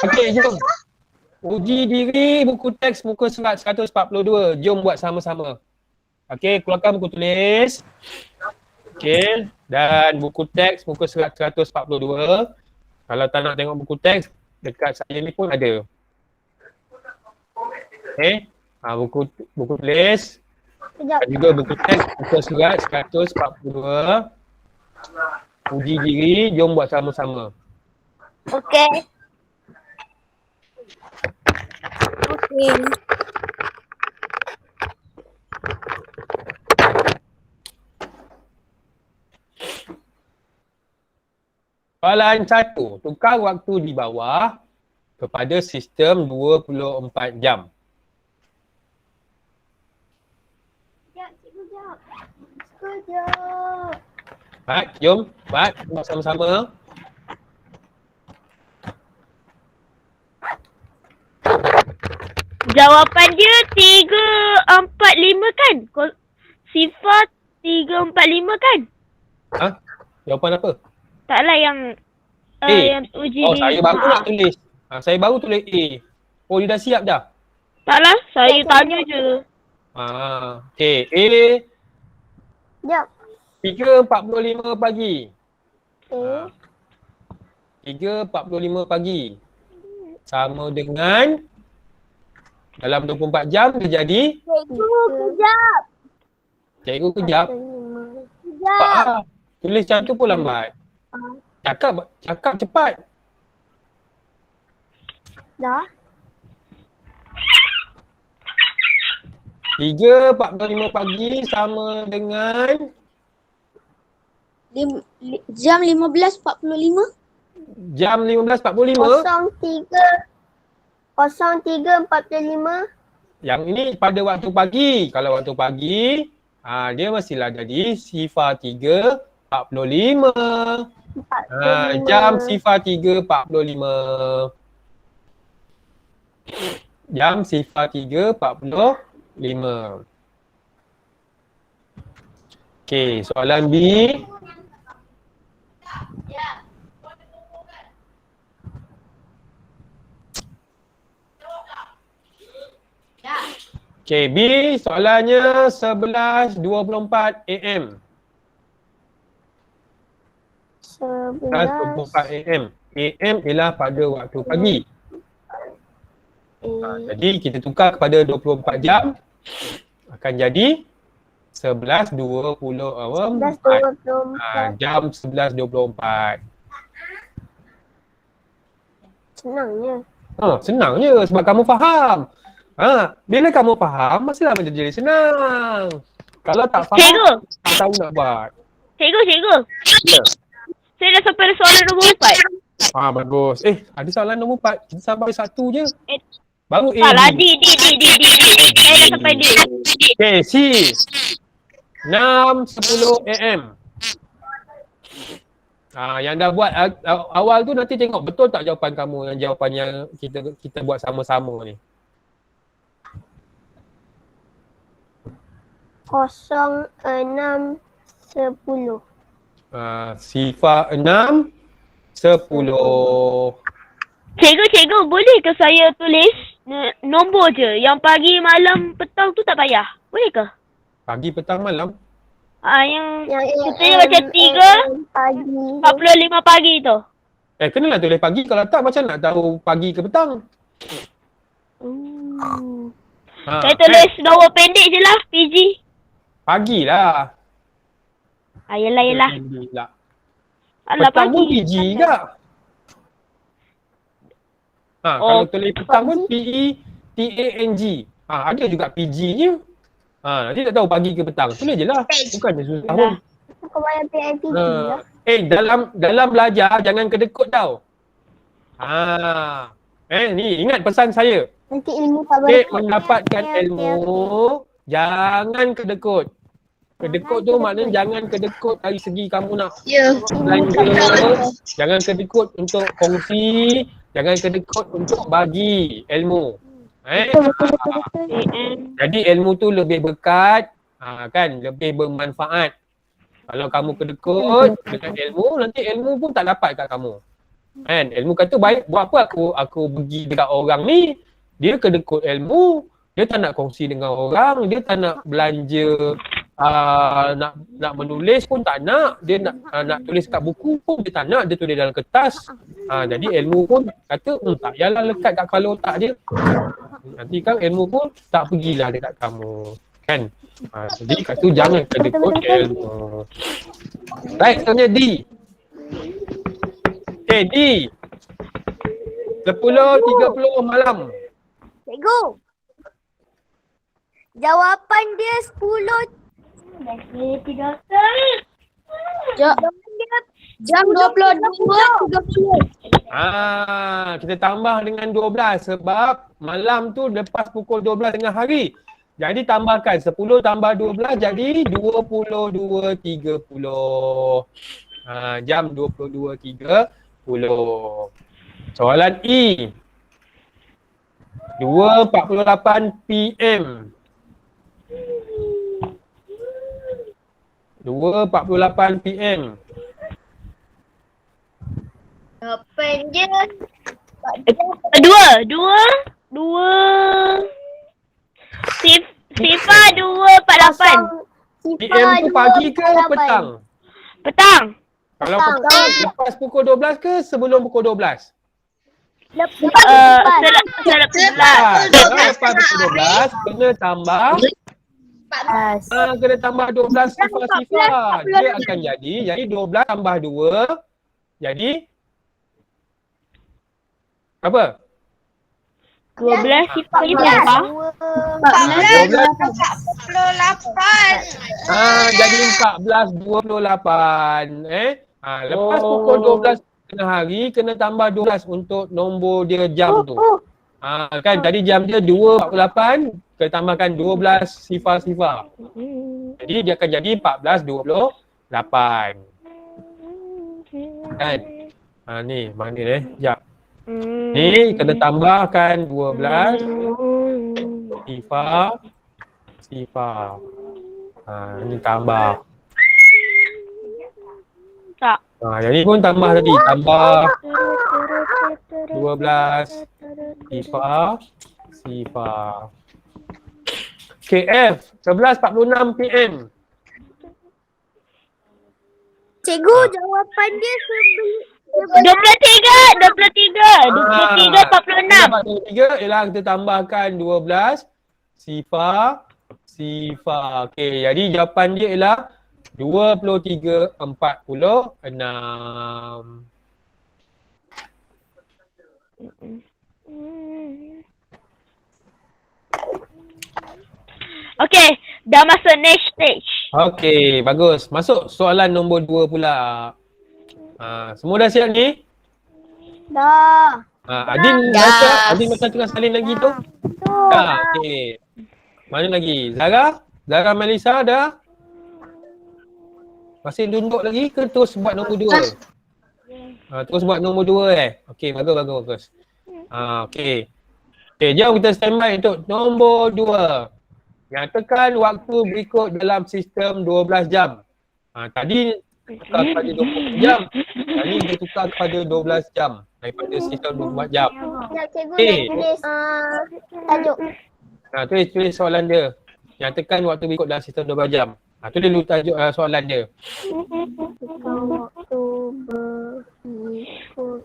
Okey, jom. Uji diri buku teks muka surat 142. Jom buat sama-sama. Okey, keluarkan buku tulis. Okey, dan buku teks muka surat 142. Kalau tak nak tengok buku teks, dekat saya ni pun ada. Okey, buku tulis. Dan juga buku teks muka surat 142. Uji diri, jom buat sama-sama. Okey. Soalan 1, tukar waktu di bawah kepada sistem 24 jam. Sekejap. Mat, jom. Mat, buat sama-sama. Jawapan dia 3, 4, 5 kan? Sifar 3, 4, 5 kan? Ha? Jawapan apa? Taklah yang A. yang uji Oh, ni. saya baru nak tulis. Saya baru tulis A. Oh, dia dah siap dah? Taklah, saya tanya je. Okay. A. Jap. 3.45 pagi. Okay. 3.45 pagi. Sama dengan dalam 24 jam dia jadi Cikgu, kejap. cikgu kejap. Kejap. Tulis macam tu pun lambat. Cakap cepat. Dah. 3.45 pagi sama dengan Jam 15.45. jam 15.45. 03.45. Yang ini pada waktu pagi. Kalau waktu pagi, dia mestilah jadi sifar 3.45. 45. Jam sifar 3.45. Jam sifar 3.45. Okey, soalan B. Okey, B soalannya 11.24 AM. 11.24 AM. AM ialah pada waktu pagi. Jadi kita tukar kepada 24 jam. Akan jadi 11.24. 11.24. Jam 11.24. Senangnya. Senang je sebab kamu faham. Bila kamu faham, mestilah benda jadi senang. Kalau tak faham, Cikgu, tak tahu nak buat. cikgu. Ya. Saya dah sampai soalan nombor 4. Bagus. Ada soalan nombor 4. Kita sampai satu je. Baru A. Salah, D. Saya dah sampai D. Okay, C. 6.10 AM. Yang dah buat awal tu nanti tengok betul tak jawapan kamu, yang jawapan yang kita buat sama-sama ni. 06.10. Sifar 6.10. Cikgu, boleh ke saya tulis nombor je? Yang pagi, malam, petang tu tak payah? Boleh ke? Pagi, petang, malam. Yang contohnya macam 3, pagi. 45 pagi tu. Kenalah tulis pagi, kalau tak macam nak tahu pagi ke petang. Saya tulis nombor pendek je lah, PG. Pagi lah. Yelah. Pagi lah. Alah, Petang pun pagi. PG juga. Kalau tulis petang pun PETANG. Ada juga PG-nya. Nanti tak tahu pagi ke petang. Tulis je lah. Bukannya susah pun. Kau bayar PIPG lah. Dalam belajar jangan kedekut tau. Ni ingat pesan saya. Nanti ilmu tak Mendapatkan ilmu, jangan kedekut. Kedekut tu maknanya jangan kedekut dari segi kamu nak belanja. Jangan kedekut untuk kongsi. Jangan kedekut untuk bagi ilmu. Jadi ilmu tu lebih berkat, lebih bermanfaat. Kalau kamu kedekut dengan ilmu, nanti ilmu pun tak dapat kat kamu. Ilmu kata baik, buat apa aku pergi dekat orang ni, dia kedekut ilmu, dia tak nak kongsi dengan orang, dia tak nak belanja, nak menulis pun tak nak, dia nak tulis kat buku pun dia tak nak, dia tulis dalam kertas. Jadi ilmu pun kata tak payahlah lekat kat kepala otak dia. Nanti kan ilmu pun tak pergilah dekat kamu. Kan? Jadi kat tu jangan kedekut ilmu. Baik, soalnya D. Okay, D. 10.30 malam. Cikgu. Jawapan dia 10. Jawapan dia Jam 22.30. Kita tambah dengan 12 sebab malam tu lepas pukul 12 tengah hari. Jadi tambahkan 10 tambah 12 jadi 22.30. Jam 22.30. Soalan E. 2.48 PM. 2.48 PM. Jawapan dia Dua. Sifa 2.48. PM tu pagi ke petang? Petang. Kalau Petang. petang lepas pukul 12 ke sebelum pukul 12? Selepas. Lepas pukul 12 kena tambah kena tambah 12 sifar-sifar. Dia akan jadi 12 tambah 2 jadi apa? 12 sifar ni 14. berapa? 12 jadi 14.28 lepas pukul 12 tengah hari kena tambah 12 untuk nombor dia jam tu. Kan jadi jam dia 2.48 kena tambahkan 12 sifar-sifar. Jadi dia akan jadi 14.28. Kan? Ni mana ni? Jap. Ni kena tambahkan 12 sifar. Ni tambah. Tak. Yang ni pun tambah tadi. Tambah 12 sifar. KF 11.46 PM. Cikgu, jawapan dia 23.46. Ialah kita tambahkan 12 sifar. Okey, jadi jawapan dia ialah 23.46. Okay, dah masuk next stage. Okey, bagus. Masuk soalan nombor 2 pula. Semua dah siap ni? dah. Adin baca, Adin macam tengah salin lagi tu? Dah, okey. Mana lagi? Zara Melisa dah? Masih duduk lagi ke terus buat nombor 2? Terus buat nombor 2 Okey, bagus. Okey. Okey, jom kita standby untuk nombor 2. Nyatakan waktu berikut dalam sistem 12 jam. Tadi tukar kepada 24 jam. Kali dia tukar kepada 12 jam daripada sistem 24 jam. Cikgu Okey. nak tulis tajuk. Tulis soalan dia. Nyatakan waktu berikut dalam sistem 12 jam. Tulis dulu tajuk soalan dia. Waktu berikut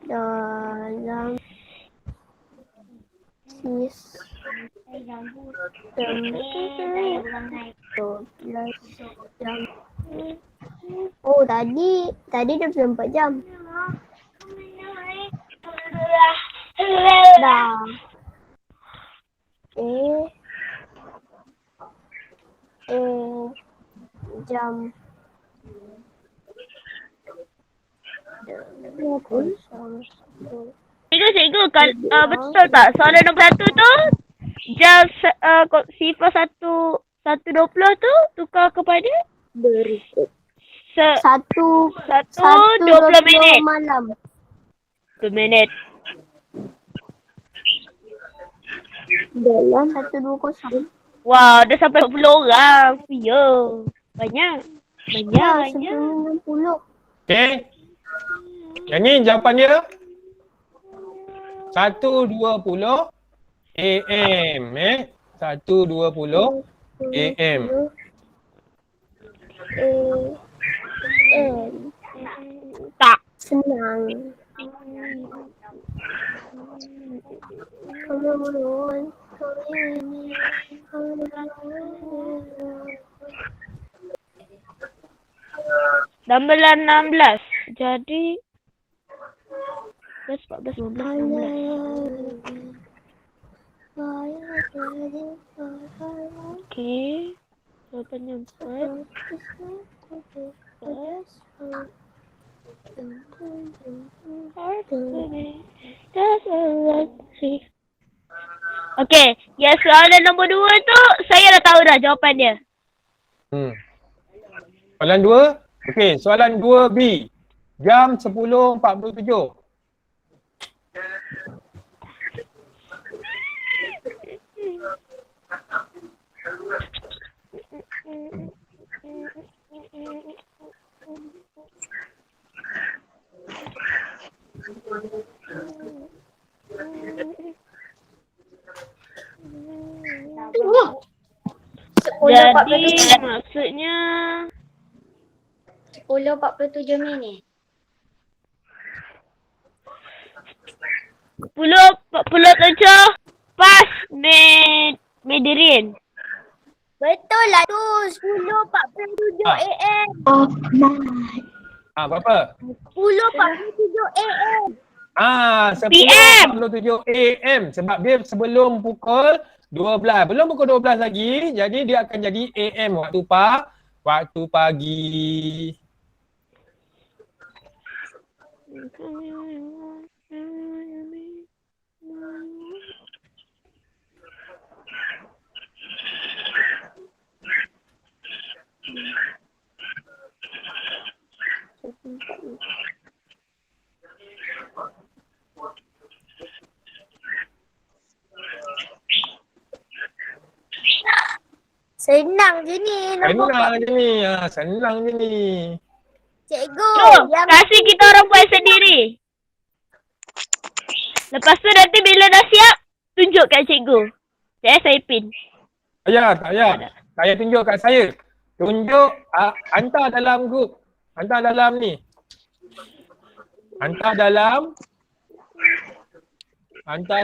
dalam sistem 12 jam. Oh, tadi 24 jam. Dah. Jam. Cikgu, betul tak? Soalan nombor 1 tu, jam sifar 1.20 tu tukar kepada Berikut. 1.20 minit. Malam. 2 minit. Dalam 120. Wah, dah sampai 40 orang. Ya. Banyak. Ya, 160. Okey. Yang ni jawapan dia 1.20 AM 1.20 AM. Tak. Senang. Gambaran 16. Jadi 14, 15, 16. Okey. Jawapannya 4. Okey, yang soalan nombor 2 tu saya dah tahu dah jawapan dia. Soalan 2. Okey, soalan 2B. Jam 10.47. Jadi maksudnya 10:47 minit. 10:47 pas Medirin. Betul lah tu. 10.47 AM. Berapa? 10.47 AM. 10.47 AM sebab dia sebelum pukul 12. Belum pukul 12 lagi, jadi dia akan jadi AM waktu pagi. Senang je ni. Senang je ni. Senang je ni. Cikgu. Kasih kita orang buat sendiri. Lepas tu nanti bila dah siap, tunjuk kat cikgu. Saya pin. Tak payah. Saya tunjuk kat saya. Tunjuk, hantar dalam grup. Hantar dalam ni. Hantar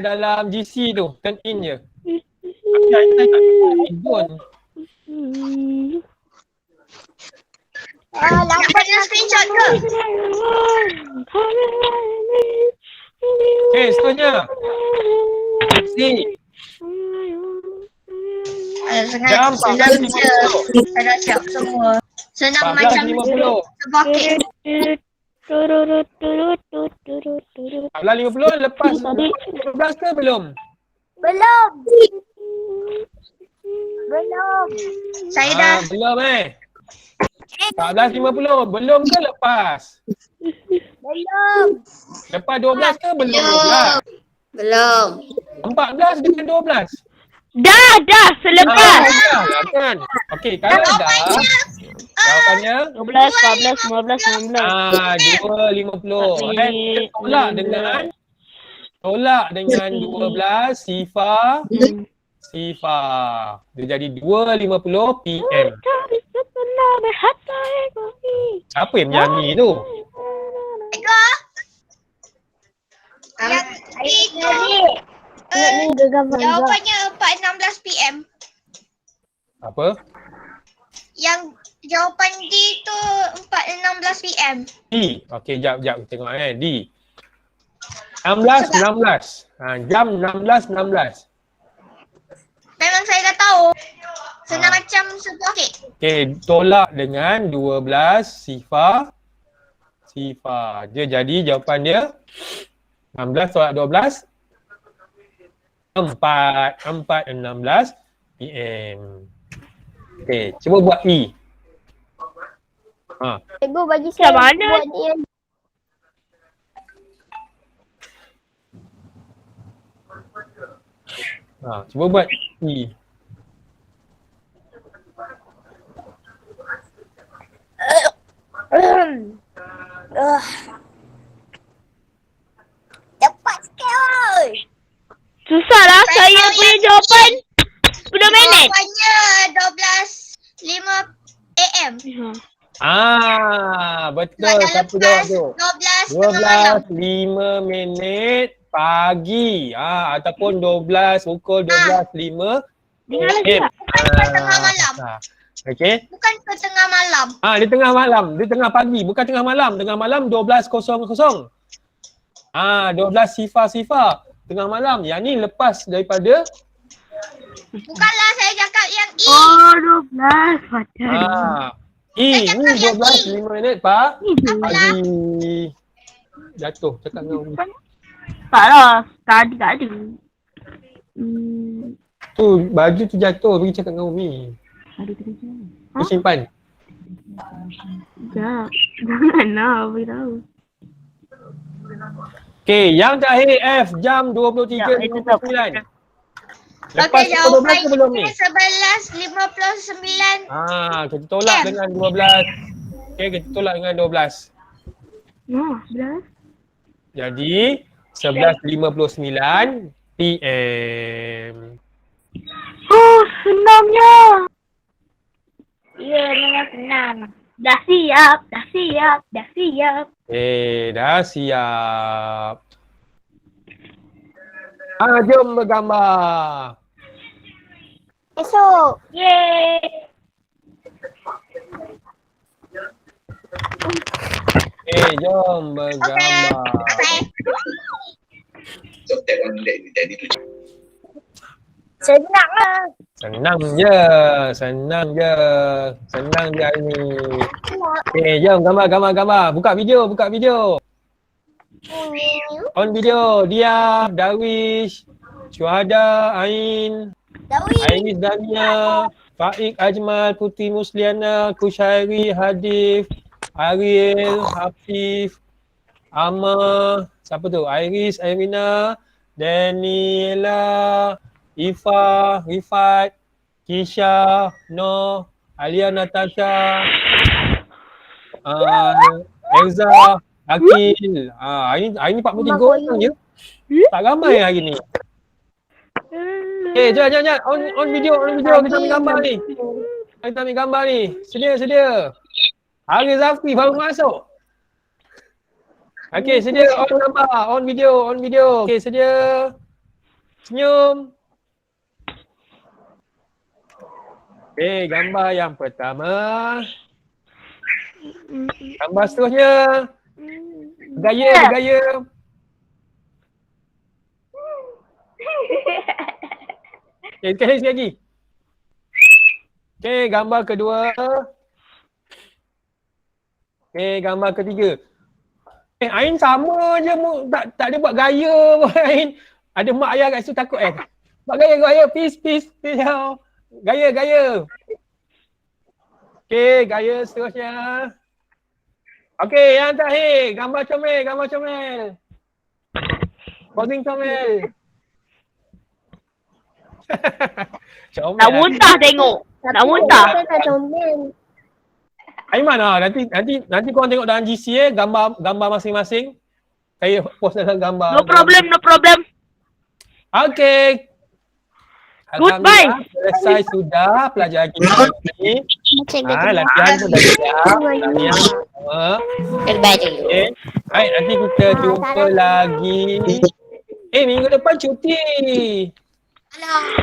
dalam GC tu. Turn in je. Saya tak tunjuk. Lambat nak screenshot ke? Okay, seterusnya. Si. Jam 14.50. Saya dah siap semua. Senang macam 14.50. sebakit. 14.50 lepas 12 ke belum? Belum. Saya dah Belum 14.50 belum ke lepas? Belum. Lepas 12 ke belum 12? belum. 14 dengan 12. Dah selepas. Kan? Okey, kalau dah jawapannya 12, 14, 15, 16. 2.50. Tolak dengan 12 Sifa. Dia jadi 2.50 PM. Siapa yang menyanyi tu? Jawapannya 4.16 PM. Apa? Yang jawapan D tu 4.16 PM. D. Okey, jap kita tengok D. 16. Jam 16.16. Memang saya dah tahu. Senang macam sebakit. Okey, tolak dengan 12 Sifa. Dia jadi jawapan dia 16 tolak 12 4.16 PM. Okey, cuba buat E. Cikgu bagi Macam saya mana? buat dia. Cuba buat E. Cepat sikit oi. Susah lah saya punya jawapan 10 minit. Jawapannya 12.5 AM. Betul. Siapa jawab tu? 12 12.5 minit pagi. Ataupun 12 pukul 12.5 Dengar lagi PM. tak? Bukan ke tengah malam. Okey. Bukan ke tengah malam. Di tengah malam. Di tengah pagi. Bukan tengah malam. Tengah malam 12.00. 12 Sifa. Tengah malam. Yang ni lepas daripada Bukanlah saya cakap yang E. Oh, 12. Padahal. Ni 12 5 minit Pak. Apalah. Pagi. Jatuh cakap dengan Umi. Tak lah. Tadi tak ada. Tu baju tu jatuh pergi cakap dengan Umi. Ada kerja. Kau simpan. Tak. Janganlah. Beritahu. Okay, yang terakhir F jam Ya, itu tak. 23.59. Lepas Okey, pukul 12 ke belum ni? jawapannya 11.59. Kita tolak M. dengan 12. Okay, kita tolak dengan 12. Ya, 11. Jadi 11.59 PM. Oh, senangnya. Ya, memang senang. Dah siap, dah siap, dah siap. Dah siap. Jom bergambar. Esok. Yeay. Jom bergambar. Senang lah. Senang je hari ni. Jom gambar. Buka video. On video. Dia, Darwish, Syuhada, Ain, Dawi. Ainis Dania, Faik Ajmal, Putri Musliana, Kushairi, Hadif, Ariel, Hafif, Amma, siapa tu? Iris, Irina, Daniela, Ifa, Rifat, Kisha, Noh, Alia Natasha, Elza, Akil. Hari ni 43 orang je. Tak ramai hari ni. Jangan. On video. Kita ambil gambar ni. Sedia. Hari Zafri baru masuk. Okey, sedia on gambar, on video. Okey, sedia. Senyum. Gambar yang pertama. Gambar seterusnya. Bergaya. Sekali lagi. Gambar kedua. Gambar ketiga. Ain sama je, tak ada buat gaya pun Ain. Ada mak ayah kat situ takut Buat gaya, peace. Gaya. Gaya seterusnya. Yang terakhir, gambar comel. Posing comel. Nak muntah tengok. Nak muntah. Saya tak comel. Aiman nanti korang tengok dalam GC gambar masing-masing. Saya post dalam gambar. No problem. Okay. Goodbye. Alhamdulillah, selesai sudah pelajaran kita hari ni. Latihan pun dah siap. Goodbye dulu. Baik, nanti kita jumpa lagi. Minggu depan cuti.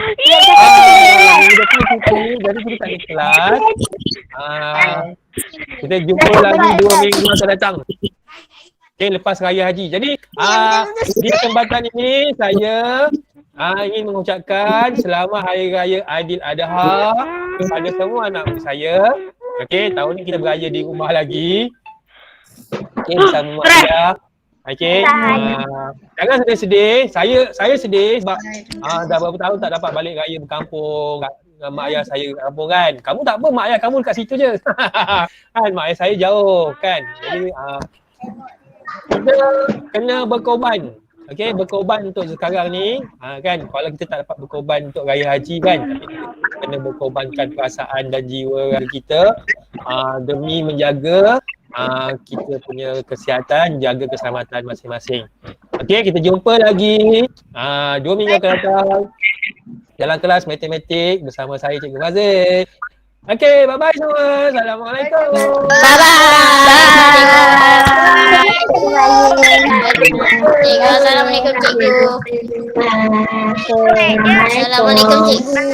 Minggu depan cuti, jadi kita tak ada kelas. Kita jumpa lagi 2 minggu akan datang. Lepas Raya Haji. Jadi di kesempatan ini saya ingin mengucapkan selamat Hari Raya Aidiladha kepada semua anak saya. Tahun ni kita beraya di rumah lagi. Bersama mak ayah. Jangan sedih-sedih. Saya sedih sebab dah berapa tahun tak dapat balik raya berkampung dengan mak ayah saya kat kampung kan. Kamu tak apa, mak ayah kamu dekat situ je. Kan mak ayah saya jauh kan. Jadi kita kena berkorban. Berkorban untuk sekarang ni kan. Kalau kita tak dapat berkorban untuk raya haji kan, tapi kita kena berkorbankan perasaan dan jiwa kita demi menjaga kita punya kesihatan, jaga keselamatan masing-masing. Kita jumpa lagi 2 minggu akan datang dalam kelas matematik bersama saya Cikgu Fazil. Bye-bye semua. Assalamualaikum. Assalamualaikum cikgu. Assalamualaikum cikgu.